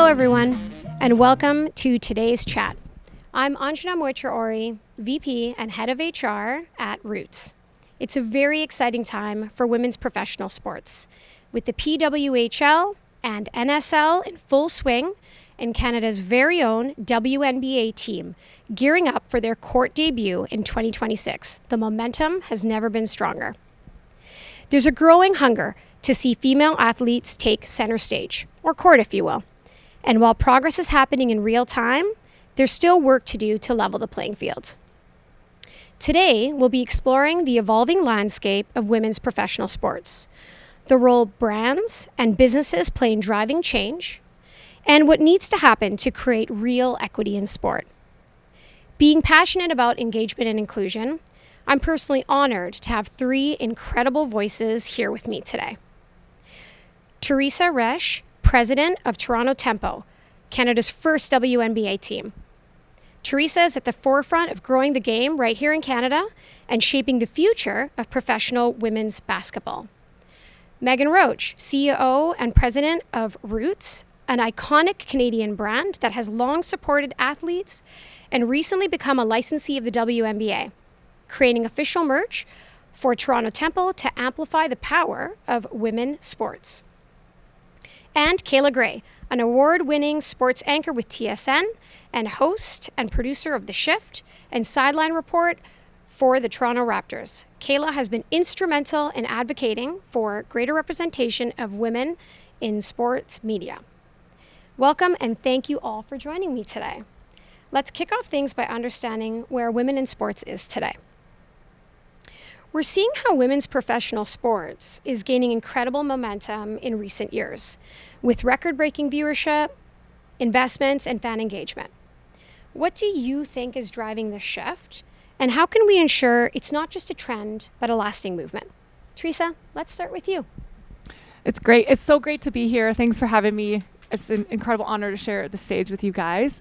Hello, everyone, and welcome to today's chat. I'm Anjana Moitra-Ohri, VP and Head of HR at Roots. It's a very exciting time for women's professional sports, with the PWHL and NSL in full swing and Canada's very own WNBA team gearing up for their court debut in 2026. The momentum has never been stronger. There's a growing hunger to see female athletes take center stage, or court if you will. And while progress is happening in real time, there's still work to do to level the playing field. Today, we'll be exploring the evolving landscape of women's professional sports, the role brands and businesses play in driving change, and what needs to happen to create real equity in sport. Being passionate about engagement and inclusion, I'm personally honored to have three incredible voices here with me today. Teresa Resch, President of Toronto Tempo, Canada's first WNBA team. Teresa is at the forefront of growing the game right here in Canada and shaping the future of professional women's basketball. Meghan Roach, CEO and President of Roots, an iconic Canadian brand that has long supported athletes and recently become a licensee of the WNBA, creating official merch for Toronto Tempo to amplify the power of women sports. And Kayla Grey, an award-winning sports anchor with TSN and host and producer of The Shift and Sideline Report for the Toronto Raptors. Kayla has been instrumental in advocating for greater representation of women in sports media. Welcome and thank you all for joining me today. Let's kick off things by understanding where women in sports is today. We're seeing how women's professional sports is gaining incredible momentum in recent years, with record-breaking viewership, investments, and fan engagement. What do you think is driving this shift? And how can we ensure it's not just a trend, but a lasting movement? Teresa, let's start with you. It's great. It's so great to be here. Thanks for having me. It's an incredible honor to share the stage with you guys.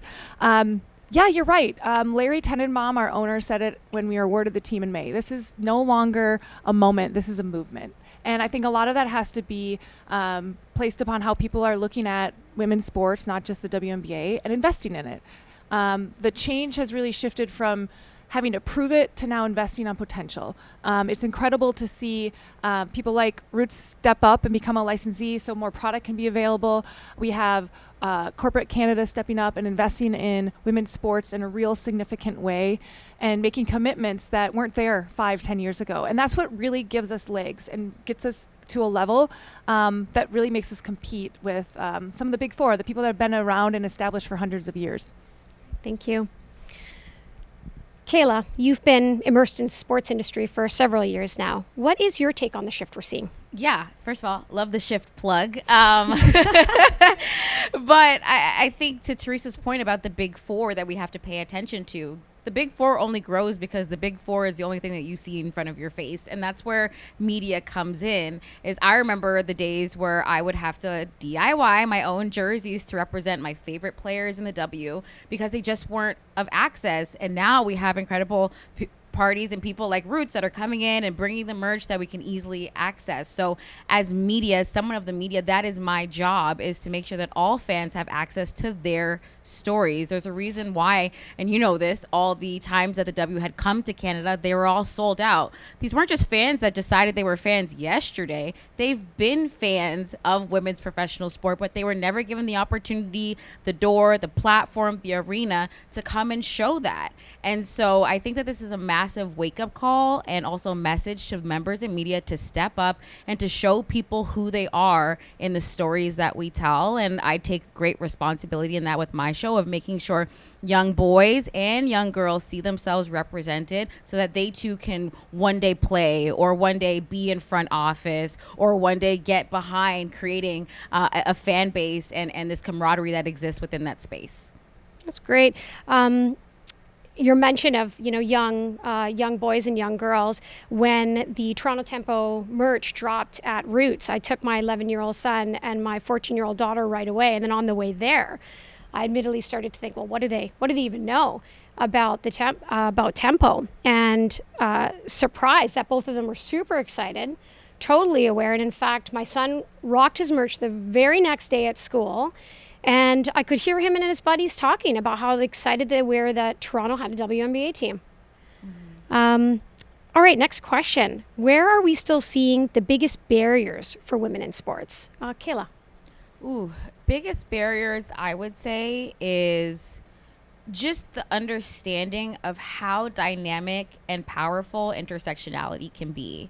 Yeah, you're right. Larry Tenenbaum, our owner, said it when we were awarded the team in May. This is no longer a moment. This is a movement. And I think a lot of that has to be placed upon how people are looking at women's sports, not just the WNBA, and investing in it. The change has really shifted from having to prove it to now investing on potential. It's incredible to see people like Roots step up and become a licensee so more product can be available. We have corporate Canada stepping up and investing in women's sports in a real significant way and making commitments that weren't there 5-10 years ago. And that's what really gives us legs and gets us to a level that really makes us compete with some of the big four, the people that have been around and established for hundreds of years. Thank you. Kayla, you've been immersed in the sports industry for several years now. What is your take on the shift we're seeing? Yeah, first of all, love the shift plug. But I think to Teresa's point about the big four that we have to pay attention to, the big four only grows because the big four is the only thing that you see in front of your face. And that's where media comes in. Is I remember the days where I would have to DIY my own jerseys to represent my favorite players in the W because they just weren't of access. And now we have incredible parties and people like Roots that are coming in and bringing the merch that we can easily access. So as media, as someone of the media, that is my job, is to make sure that all fans have access to their stories. There's a reason why, and you know this, all the times that the W had come to Canada, they were all sold out. These weren't just fans that decided they were fans yesterday. They've been fans of women's professional sport, but they were never given the opportunity, the door, the platform, the arena to come and show that. And so I think that this is a massive wake-up call and also a message to members and media to step up and to show people who they are in the stories that we tell. And I take great responsibility in that with my show of making sure young boys and young girls see themselves represented so that they too can one day play or one day be in front office or one day get behind creating a fan base and this camaraderie that exists within that space. That's great. Your mention of young boys and young girls, when the Toronto Tempo merch dropped at Roots, I took my 11-year-old son and my 14-year-old daughter right away, and then on the way there I admittedly started to think, well, what do they even know about the about Tempo? And surprised that both of them were super excited, totally aware. And in fact, my son rocked his merch the very next day at school. And I could hear him and his buddies talking about how excited they were that Toronto had a WNBA team. All right, next question. Where are we still seeing the biggest barriers for women in sports? Kayla. Ooh, biggest barriers I would say is just the understanding of how dynamic and powerful intersectionality can be.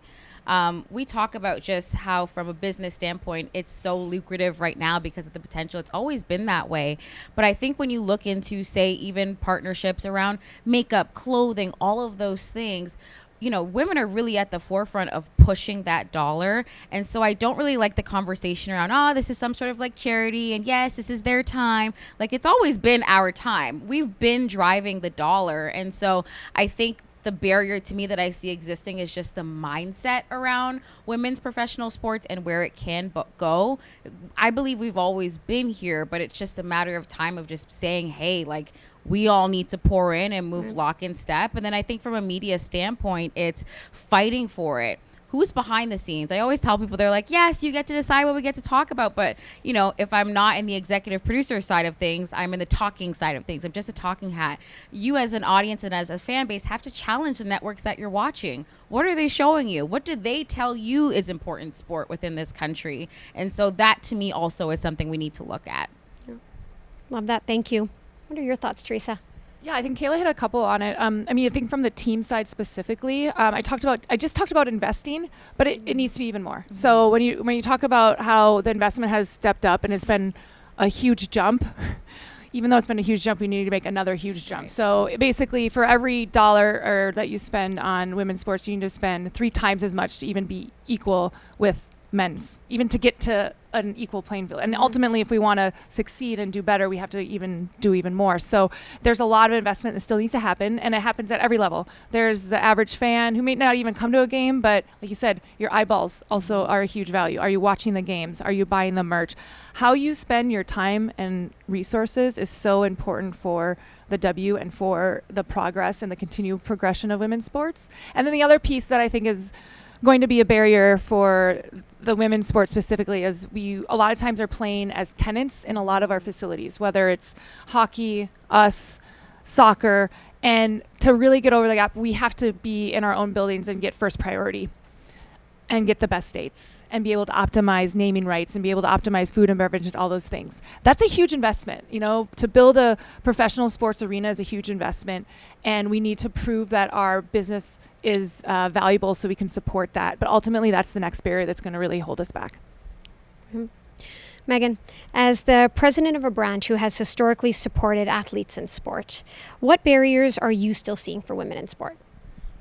We talk about just how, from a business standpoint, it's so lucrative right now because of the potential. It's always been that way. But I think when you look into, say, even partnerships around makeup, clothing, all of those things, you know, women are really at the forefront of pushing that dollar. And so I don't really like the conversation around, oh, this is some sort of like charity. And yes, this is their time. Like, it's always been our time. We've been driving the dollar. And so I think the barrier to me that I see existing is just the mindset around women's professional sports and where it can go. I believe we've always been here, but it's just a matter of time of just saying, hey, like, we all need to pour in and move lock in step. And then I think from a media standpoint, it's fighting for it. Who's behind the scenes? I always tell people, they're like, yes, you get to decide what we get to talk about. But, you know, if I'm not in the executive producer side of things, I'm in the talking side of things. I'm just a talking hat. You as an audience and as a fan base have to challenge the networks that you're watching. What are they showing you? What did they tell you is important sport within this country? And so that to me also is something we need to look at. Love that. Thank you. What are your thoughts, Teresa? Yeah, I think Kayla hit a couple on it. I mean, I think from the team side specifically, I just talked about investing, but it needs to be even more. Mm-hmm. So when you talk about how the investment has stepped up and it's been a huge jump, even though it's been a huge jump, we need to make another huge jump. Right. So basically, for every dollar that you spend on women's sports, you need to spend 3 times as much to even be equal with men's, even to get to an equal playing field. And ultimately, if we want to succeed and do better, we have to do even more. So there's a lot of investment that still needs to happen, and it happens at every level. There's the average fan who may not even come to a game, but like you said, your eyeballs also are a huge value. Are you watching the games? Are you buying the merch? How you spend your time and resources is so important for the W and for the progress and the continued progression of women's sports. And then the other piece that I think is going to be a barrier for the women's sport specifically is we a lot of times are playing as tenants in a lot of our facilities, whether it's hockey, us, soccer, and to really get over the gap, we have to be in our own buildings and get first priority and get the best dates and be able to optimize naming rights and be able to optimize food and beverage and all those things. That's a huge investment. You know, to build a professional sports arena is a huge investment, and we need to prove that our business is valuable so we can support that. But ultimately, that's the next barrier that's going to really hold us back. Meghan, as the president of a branch who has historically supported athletes in sport, what barriers are you still seeing for women in sport?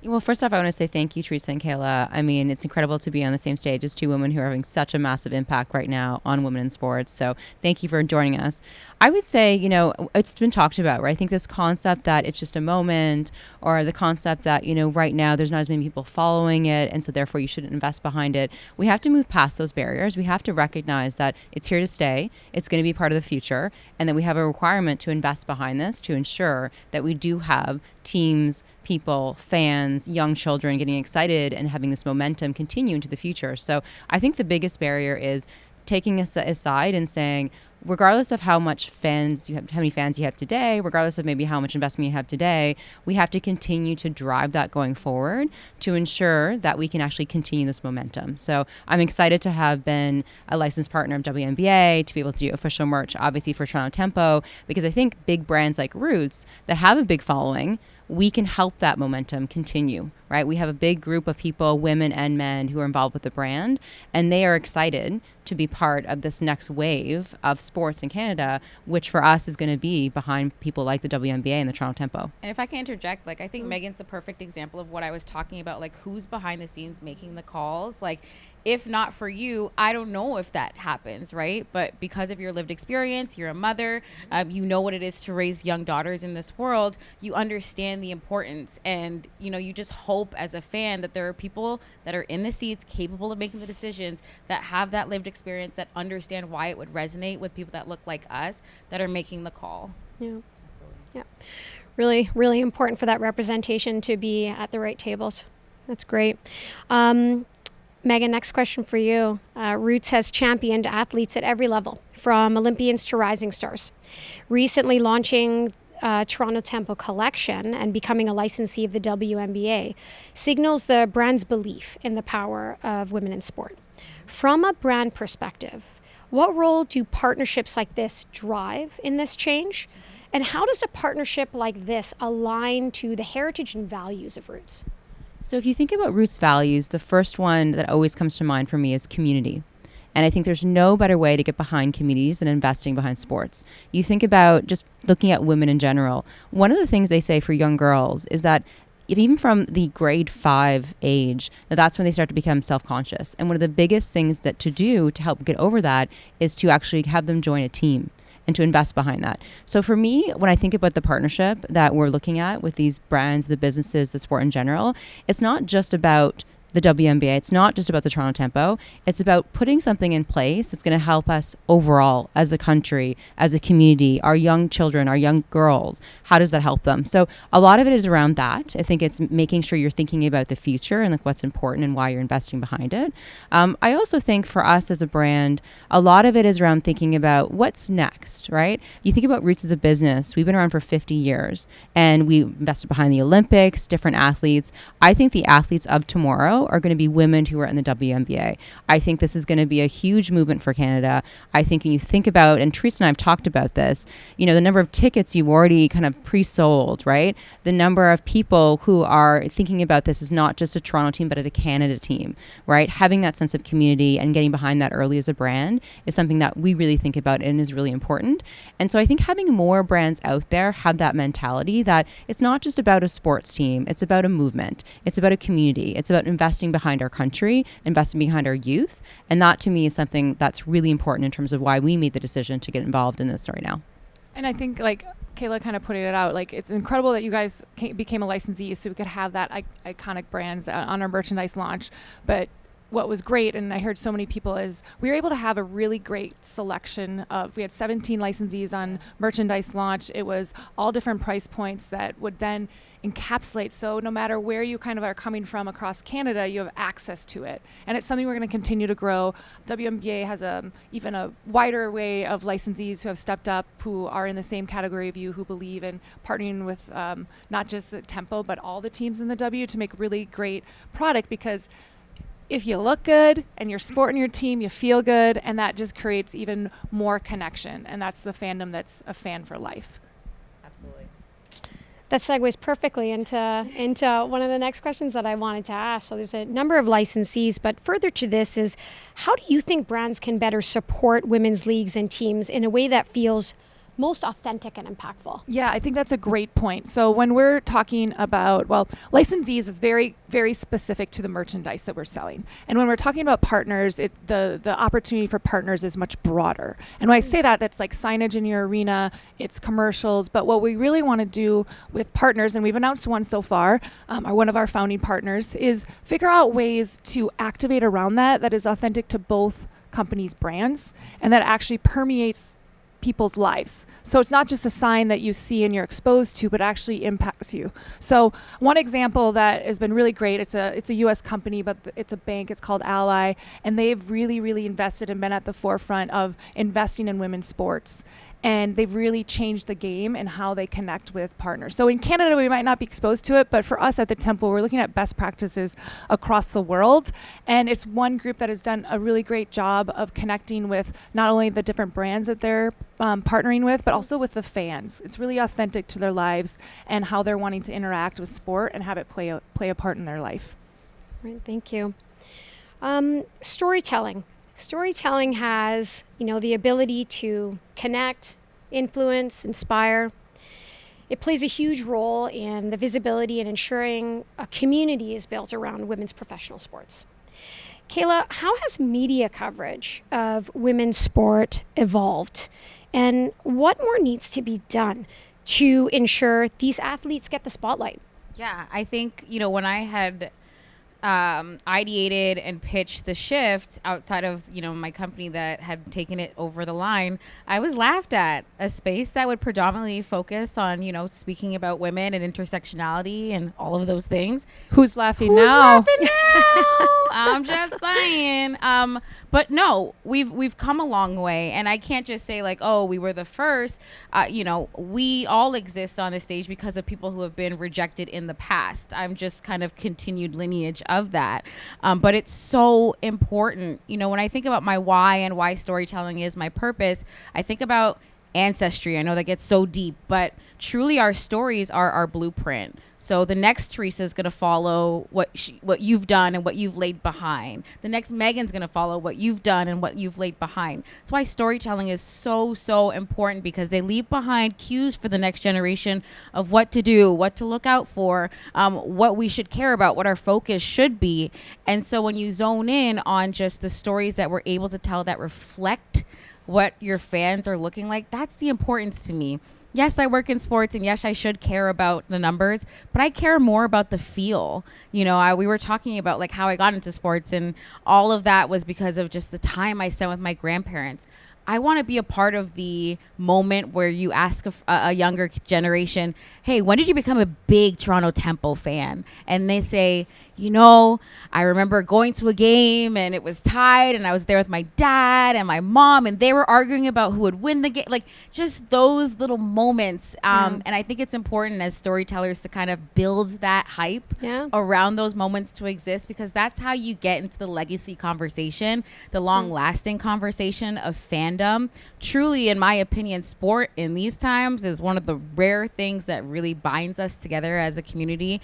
Well, first off, I want to say thank you, Teresa and Kayla. I mean, it's incredible to be on the same stage as 2 women who are having such a massive impact right now on women in sports. So thank you for joining us. I would say, you know, it's been talked about, right? I think this concept that it's just a moment, or the concept that, you know, right now there's not as many people following it, and so therefore you shouldn't invest behind it. We have to move past those barriers. We have to recognize that it's here to stay. It's going to be part of the future, and that we have a requirement to invest behind this to ensure that we do have teams, people, fans, young children getting excited and having this momentum continue into the future. So I think the biggest barrier is taking us aside and saying, regardless of how much fans you have, how many fans you have today, regardless of maybe how much investment you have today, we have to continue to drive that going forward to ensure that we can actually continue this momentum. So I'm excited to have been a licensed partner of WNBA, to be able to do official merch, obviously for Toronto Tempo, because I think big brands like Roots that have a big following, we can help that momentum continue, right? We have a big group of people, women and men, who are involved with the brand, and they are excited to be part of this next wave of sports in Canada, which for us is going to be behind people like the WNBA and the Toronto Tempo. And if I can interject, like, I think Megan's a perfect example of what I was talking about, like, who's behind the scenes making the calls. Like, if not for you, I don't know if that happens, right? But because of your lived experience, you're a mother, you know what it is to raise young daughters in this world, you understand the importance. And, you know, you just hope as a fan that there are people that are in the seats capable of making the decisions, that have that lived experience, that understand why it would resonate with people that look like us, that are making the call. Yeah. Yeah. Really, really important for that representation to be at the right tables. That's great. Meghan, next question for you. Roots has championed athletes at every level, from Olympians to rising stars. Recently launching Toronto Tempo collection and becoming a licensee of the WNBA signals the brand's belief in the power of women in sport. From a brand perspective, what role do partnerships like this drive in this change? And how does a partnership like this align to the heritage and values of Roots? So if you think about Roots values, the first one that always comes to mind for me is community. And I think there's no better way to get behind communities than investing behind sports. You think about just looking at women in general. One of the things they say for young girls is that even from the grade 5 age, that's when they start to become self-conscious. And one of the biggest things that to do to help get over that is to actually have them join a team and to invest behind that. So for me, when I think about the partnership that we're looking at with these brands, the businesses, the sport in general, it's not just about the WNBA. It's not just about the Toronto Tempo. It's about putting something in place that's going to help us overall as a country, as a community, our young children, our young girls. How does that help them? So a lot of it is around that. I think it's making sure you're thinking about the future and like what's important and why you're investing behind it. I also think for us as a brand, a lot of it is around thinking about what's next, right? You think about Roots as a business. We've been around for 50 years and we invested behind the Olympics, different athletes. I think the athletes of tomorrow are going to be women who are in the WNBA. I think this is going to be a huge movement for Canada. I think when you think about, and Teresa and I have talked about this, you know, the number of tickets you've already kind of pre-sold, right? The number of people who are thinking about this is not just a Toronto team, but a Canada team, right? Having that sense of community and getting behind that early as a brand is something that we really think about and is really important. And so I think having more brands out there have that mentality that it's not just about a sports team, it's about a movement, it's about a community, it's about investing behind our country, investing behind our youth. And that to me is something that's really important in terms of why we made the decision to get involved in this right now. And I think like Kayla kind of put it out, like it's incredible that you guys became a licensee so we could have that iconic brands on our merchandise launch. But what was great, and I heard so many people, is we were able to have a really great selection of, we had 17 licensees on merchandise launch. It was all different price points that would then encapsulate. So no matter where you kind of are coming from across Canada, you have access to it. And it's something we're going to continue to grow. WNBA has even a wider way of licensees who have stepped up, who are in the same category of you, who believe in partnering with not just the Tempo, but all the teams in the W to make really great product, because if you look good and you're sporting your team, you feel good, and that just creates even more connection. And that's the fandom that's a fan for life. Absolutely. That segues perfectly into one of the next questions that I wanted to ask. So there's a number of licensees, but further to this is, how do you think brands can better support women's leagues and teams in a way that feels most authentic and impactful? Yeah, I think that's a great point. So when we're talking about, well, licensees is very, very specific to the merchandise that we're selling. And when we're talking about partners, the opportunity for partners is much broader. And when I say that, that's like signage in your arena, it's commercials. But what we really want to do with partners, and we've announced one so far, one of our founding partners, is figure out ways to activate around that is authentic to both companies' brands and that actually permeates people's lives. So it's not just a sign that you see and you're exposed to, but actually impacts you. So one example that has been really great, it's a US company, but it's a bank, it's called Ally, and they've really, really invested and been at the forefront of investing in women's sports. And they've really changed the game and how they connect with partners. So in Canada, we might not be exposed to it, but for us at the Temple, we're looking at best practices across the world. And it's one group that has done a really great job of connecting with not only the different brands that they're partnering with, but also with the fans. It's really authentic to their lives and how they're wanting to interact with sport and have it play a part in their life. Right, thank you. Storytelling. Storytelling has, the ability to connect, influence, inspire. It plays a huge role in the visibility and ensuring a community is built around women's professional sports. Kayla, how has media coverage of women's sport evolved? And what more needs to be done to ensure these athletes get the spotlight? Yeah, I think, when I had ideated and pitched the shift outside of, my company that had taken it over the line, I was laughed at. A space that would predominantly focus on, speaking about women and intersectionality and all of those things. Who's laughing Who's now? laughing now? I'm just saying. But no, we've come a long way, and I can't just say like, oh, we were the first. We all exist on the stage because of people who have been rejected in the past. I'm just kind of continued lineage of that. But it's so important. When I think about my why and why storytelling is my purpose, I think about ancestry. I know that gets so deep, but truly our stories are our blueprint. So the next Teresa is going to follow what you've done and what you've laid behind. The next Meghan's going to follow what you've done and what you've laid behind. That's why storytelling is so, so important, because they leave behind cues for the next generation of what to do, what to look out for, what we should care about, what our focus should be. And so when you zone in on just the stories that we're able to tell that reflect what your fans are looking like, that's the importance to me. Yes, I work in sports, and yes, I should care about the numbers, but I care more about the feel. We were talking about like how I got into sports, and all of that was because of just the time I spent with my grandparents. I want to be a part of the moment where you ask a younger generation, hey, when did you become a big Toronto Temple fan? And they say, I remember going to a game and it was tied, and I was there with my dad and my mom, and they were arguing about who would win the game. Like just those little moments. And I think it's important as storytellers to kind of build that hype around those moments to exist, because that's how you get into the legacy conversation, the long lasting conversation of fandom. Truly, in my opinion, sport in these times is one of the rare things that really binds us together as a community.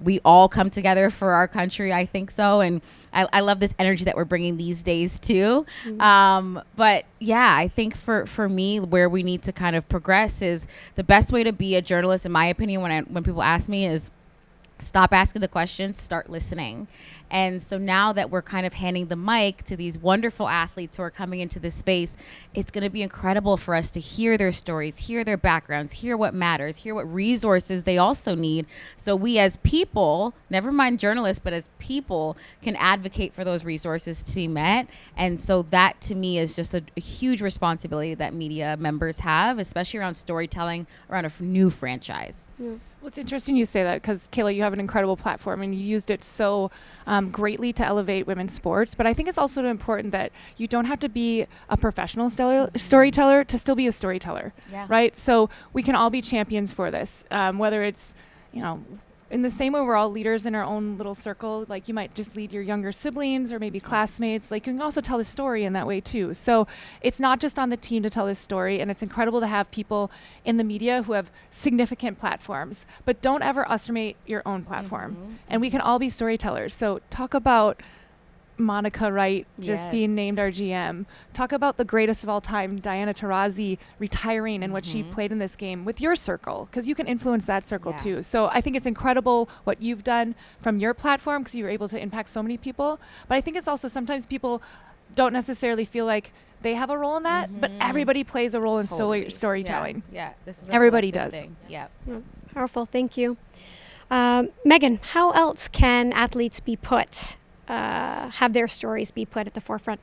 We all come together for our country, I think so, and I love this energy that we're bringing these days too. But yeah, I think for me, where we need to kind of progress is the best way to be a journalist, in my opinion, when people ask me, is stop asking the questions, start listening. And so now that we're kind of handing the mic to these wonderful athletes who are coming into this space, it's going to be incredible for us to hear their stories, hear their backgrounds, hear what matters, hear what resources they also need. So we as people, never mind journalists, but as people can advocate for those resources to be met. And so that to me is just a huge responsibility that media members have, especially around storytelling around a new franchise. Well, it's interesting you say that, because Kayla, you have an incredible platform and you used it so greatly to elevate women's sports. But I think it's also important that you don't have to be a professional storyteller to still be a storyteller, right? So we can all be champions for this, whether it's, in the same way we're all leaders in our own little circle. Like you might just lead your younger siblings or maybe classmates. Like you can also tell the story in that way too. So it's not just on the team to tell this story, and it's incredible to have people in the media who have significant platforms, but don't ever underestimate your own platform. And we can all be storytellers. So talk about Monica Wright just being named our GM. Talk about the greatest of all time, Diana Taurasi, retiring and what she played in this game with your circle, because you can influence that circle too. So I think it's incredible what you've done from your platform, because you were able to impact so many people. But I think it's also sometimes people don't necessarily feel like they have a role in that, but everybody plays a role in storytelling. This is everybody does. thing. Powerful. Thank you. Meghan, how else can athletes be have their stories be put at the forefront?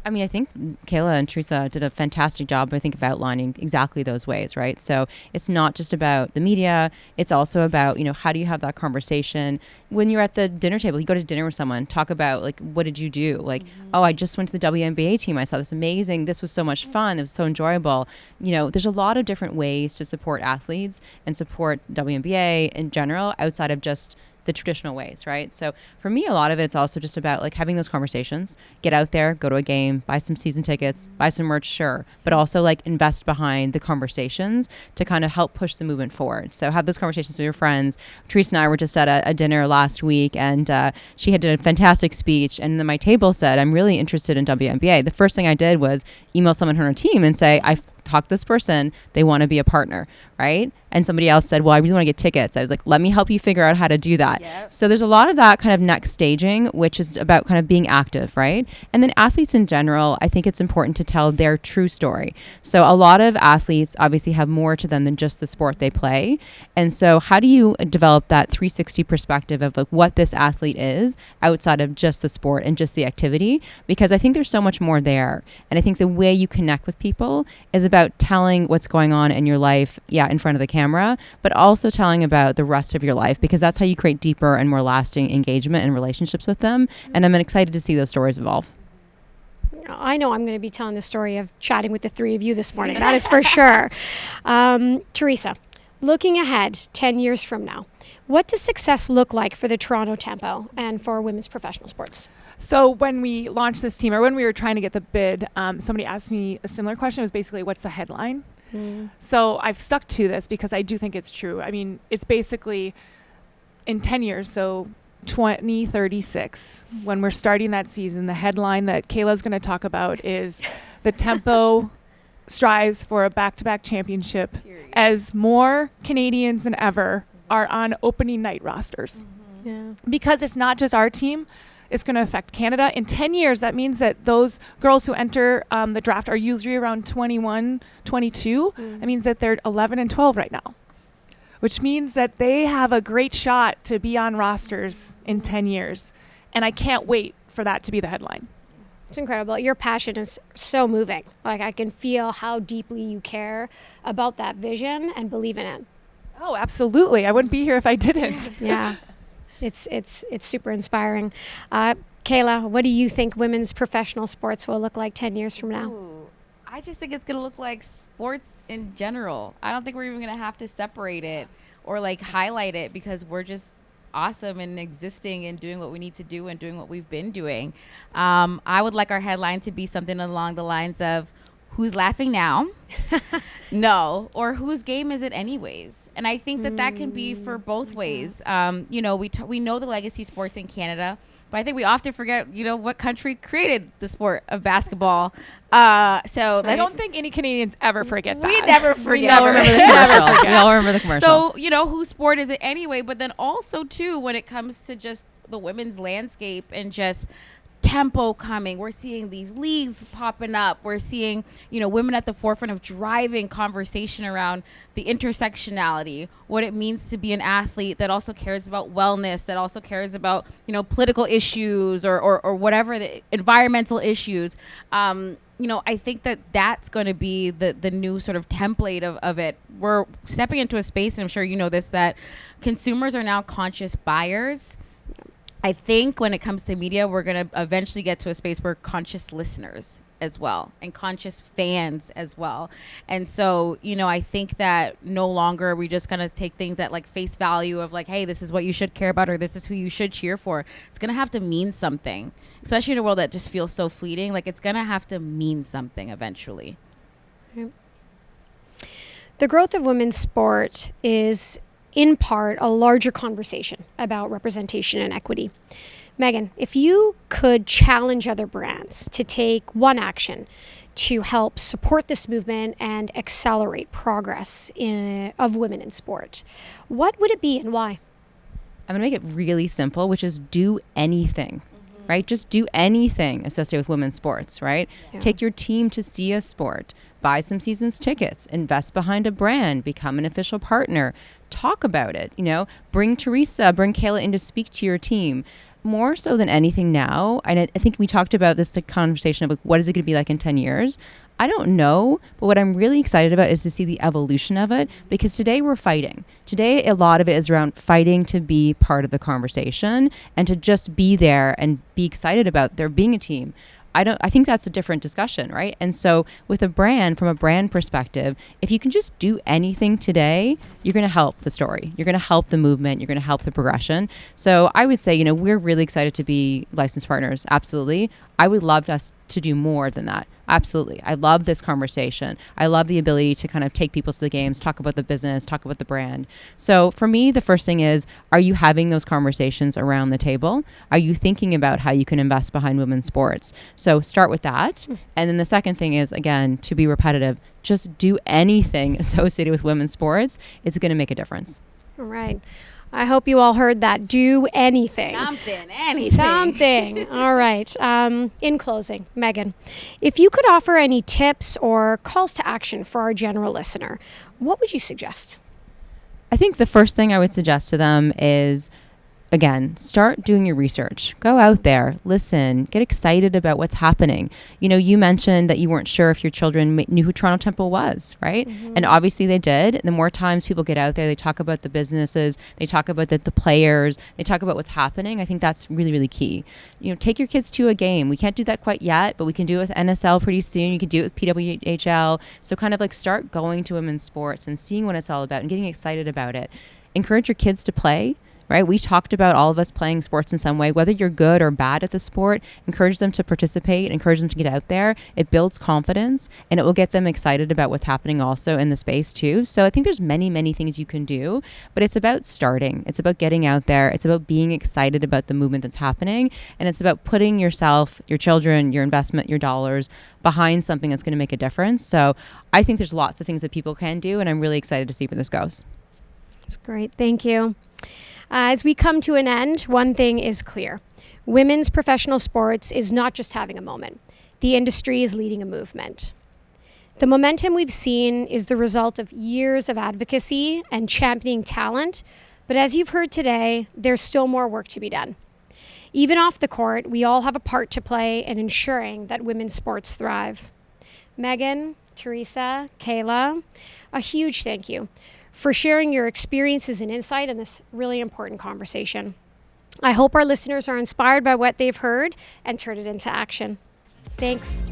I mean, I think Kayla and Teresa did a fantastic job, I think, of outlining exactly those ways, right? So it's not just about the media. It's also about, how do you have that conversation when you're at the dinner table? You go to dinner with someone, talk about, like, what did you do? Like, oh, I just went to the WNBA team. I saw this amazing. This was so much fun. It was so enjoyable. There's a lot of different ways to support athletes and support WNBA in general outside of just the traditional ways, right? So for me, a lot of it's also just about like having those conversations, get out there, go to a game, buy some season tickets, buy some merch, sure, but also like invest behind the conversations to kind of help push the movement forward. So have those conversations with your friends. Teresa and I were just at a dinner last week, and she had done a fantastic speech, and then my table said, I'm really interested in WNBA. The first thing I did was email someone on her team and say, talk to this person. They want to be a partner, right? And somebody else said, well, I really want to get tickets. I was like, let me help you figure out how to do that. Yep. So there's a lot of that kind of next staging, which is about kind of being active, right? And then athletes in general, I think it's important to tell their true story. So a lot of athletes obviously have more to them than just the sport they play. And so how do you develop that 360 perspective of like what this athlete is outside of just the sport and just the activity? Because I think there's so much more there. And I think the way you connect with people is about telling what's going on in your life, in front of the camera, but also telling about the rest of your life, because that's how you create deeper and more lasting engagement and relationships with them. And I'm excited to see those stories evolve. I know I'm going to be telling the story of chatting with the three of you this morning. That is for sure. Teresa, looking ahead 10 years from now, what does success look like for the Toronto Tempo and for women's professional sports? So when we launched this team, or when we were trying to get the bid, somebody asked me a similar question. It was basically, what's the headline? So I've stuck to this because I do think it's true. I mean, it's basically in 10 years, so 2036, when we're starting that season, the headline that Kayla's going to talk about is the Tempo strives for a back-to-back championship as more Canadians than ever are on opening night rosters. Because it's not just our team. It's going to affect Canada. In 10 years, that means that those girls who enter the draft are usually around 21, 22. That means that they're 11 and 12 right now, which means that they have a great shot to be on rosters in 10 years. And I can't wait for that to be the headline. It's incredible. Your passion is so moving. Like, I can feel how deeply you care about that vision and believe in it. Oh, absolutely. I wouldn't be here if I didn't. Yeah. It's super inspiring. Kayla, what do you think women's professional sports will look like 10 years from now? Ooh, I just think it's going to look like sports in general. I don't think we're even going to have to separate it or like highlight it, because we're just awesome and existing and doing what we need to do and doing what we've been doing. I would like our headline to be something along the lines of, who's laughing now? No, or whose game is it anyways? And I think that can be for both ways. We know the legacy sports in Canada, but I think we often forget, what country created the sport of basketball. I don't think any Canadians ever forget that. We never forget. We all remember the commercial. So, whose sport is it anyway? But then also, too, when it comes to just the women's landscape and just Tempo coming, we're seeing these leagues popping up. We're seeing, women at the forefront of driving conversation around the intersectionality, what it means to be an athlete that also cares about wellness, that also cares about, political issues or whatever, the environmental issues. I think that's going to be the new sort of template of it. We're stepping into a space, and I'm sure you know this, that consumers are now conscious buyers. I think when it comes to media, we're going to eventually get to a space where conscious listeners as well and conscious fans as well. And so, I think that no longer are we just going to take things at like face value of like, hey, this is what you should care about, or this is who you should cheer for. It's going to have to mean something, especially in a world that just feels so fleeting. Like, it's going to have to mean something eventually. The growth of women's sport is in part a larger conversation about representation and equity. Meghan, if you could challenge other brands to take one action to help support this movement and accelerate progress of women in sport, what would it be and why? I'm going to make it really simple, which is do anything. Right? Just do anything associated with women's sports, right? Yeah. Take your team to see a sport, buy some seasons tickets, invest behind a brand, become an official partner, talk about it, bring Teresa, bring Kayla in to speak to your team. More so than anything now, and I think we talked about this conversation of like, what is it going to be like in 10 years? I don't know, but what I'm really excited about is to see the evolution of it, because today we're fighting. Today, a lot of it is around fighting to be part of the conversation and to just be there and be excited about there being a team. I think that's a different discussion, right? And so with a brand, from a brand perspective, if you can just do anything today, you're going to help the story. You're going to help the movement. You're going to help the progression. So I would say, we're really excited to be licensed partners. Absolutely. I would love us to do more than that, Absolutely. I love this conversation. I love the ability to kind of take people to the games, talk about the business, talk about the brand. So for me, the first thing is, are you having those conversations around the table? Are you thinking about how you can invest behind women's sports? So start with that. And then the second thing is, again, to be repetitive, just do anything associated with women's sports. It's going to make a difference. All right. I hope you all heard that. Do anything. Something. All right. In closing, Meghan, if you could offer any tips or calls to action for our general listener, what would you suggest? I think the first thing I would suggest to them is, again, start doing your research. Go out there, listen, get excited about what's happening. You know, you mentioned that you weren't sure if your children knew who Toronto Temple was, right? And obviously they did. The more times people get out there, they talk about the businesses, they talk about the players, they talk about what's happening. I think that's really, really key. You know, take your kids to a game. We can't do that quite yet, but we can do it with NSL pretty soon. You can do it with PWHL. So kind of like start going to women's sports and seeing what it's all about and getting excited about it. Encourage your kids to play. Right? We talked about all of us playing sports in some way, whether you're good or bad at the sport. Encourage them to participate, encourage them to get out there. It builds confidence and it will get them excited about what's happening also in the space too. So I think there's many, many things you can do, but it's about starting. It's about getting out there. It's about being excited about the movement that's happening. And it's about putting yourself, your children, your investment, your dollars behind something that's going to make a difference. So I think there's lots of things that people can do, and I'm really excited to see where this goes. That's great. Thank you. As we come to an end, one thing is clear. Women's professional sports is not just having a moment. The industry is leading a movement. The momentum we've seen is the result of years of advocacy and championing talent, but as you've heard today, there's still more work to be done. Even off the court, we all have a part to play in ensuring that women's sports thrive. Meghan, Teresa, Kayla, a huge thank you for sharing your experiences and insight in this really important conversation. I hope our listeners are inspired by what they've heard and turn it into action. Thanks.